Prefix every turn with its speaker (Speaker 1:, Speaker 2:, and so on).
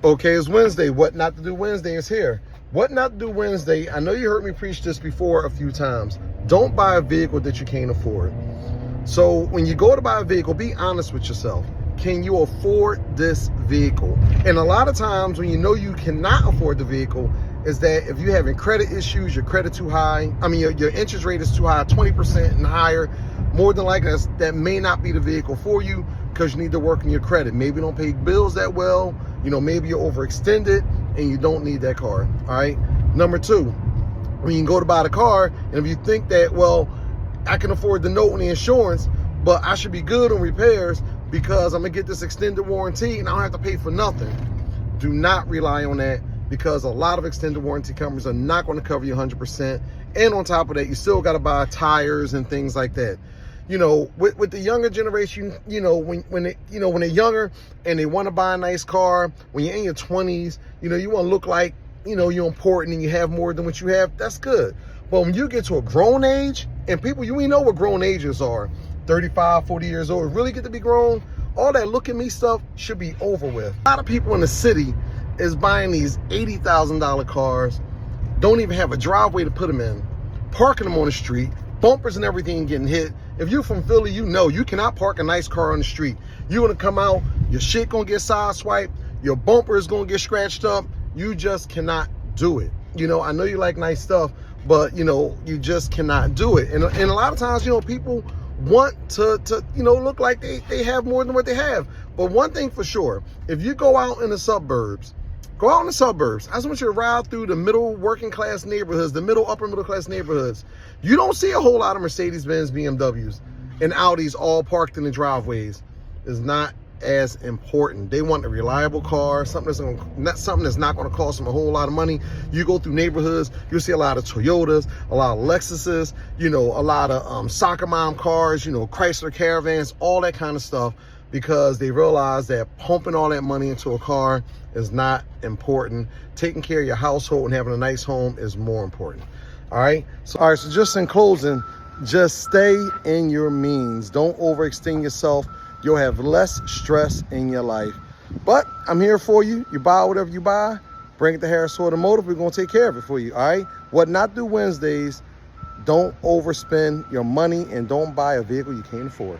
Speaker 1: Okay, it's Wednesday. What Not to Do Wednesday is here. What Not to Do Wednesday, I know you heard me preach this before a few times. Don't buy a vehicle that you can't afford. So when you go to buy a vehicle, be honest with yourself. Can you afford this vehicle? And a lot of times when you know you cannot afford the vehicle is that if you're having credit issues, your credit too high, your interest rate is too high, 20% and higher, more than likely that may not be the vehicle for you because you need to work on your credit. Maybe you don't pay bills that well, maybe you're overextended and you don't need that car, all right? Number two, when you go to buy the car, and if you think that, well, I can afford the note and the insurance, but I should be good on repairs because I'm gonna get this extended warranty and I don't have to pay for nothing. Do not rely on that because a lot of extended warranty companies are not gonna cover you 100%. And on top of that, you still gotta buy tires and things like that. With the younger generation, when they're younger and they wanna buy a nice car, when you're in your 20s, you wanna look like, you're important and you have more than what you have, that's good. But when you get to a grown age, and people, we know what grown ages are, 35, 40 years old, really get to be grown, all that look at me stuff should be over with. A lot of people in the city is buying these $80,000 cars, don't even have a driveway to put them in, parking them on the street, bumpers and everything getting hit. If you're from Philly, you cannot park a nice car on the street. You're gonna come out, your shit gonna get sideswiped, your bumper is gonna get scratched up. You just cannot do it. I know you like nice stuff, but you just cannot do it. And a lot of times, people want to look like they have more than what they have. But one thing for sure, if you go out in the suburbs, I just want you to ride through the middle working class neighborhoods, the middle upper middle class neighborhoods. You don't see a whole lot of Mercedes-Benz, BMWs, and Audis all parked in the driveways. It's not as important. They want a reliable car, something that's not going to cost them a whole lot of money. You go through neighborhoods, you'll see a lot of Toyotas, a lot of Lexuses, a lot of soccer mom cars, Chrysler Caravans, all that kind of stuff, because they realize that pumping all that money into a car is not important. Taking care of your household and having a nice home is more important. All right, so just in closing, just stay in your means. Don't overextend yourself. You'll have less stress in your life. But I'm here for you. You buy whatever you buy, bring it to Harris Automotive. We're going to take care of it for you, all right? What Not Do Wednesdays, don't overspend your money and don't buy a vehicle you can't afford.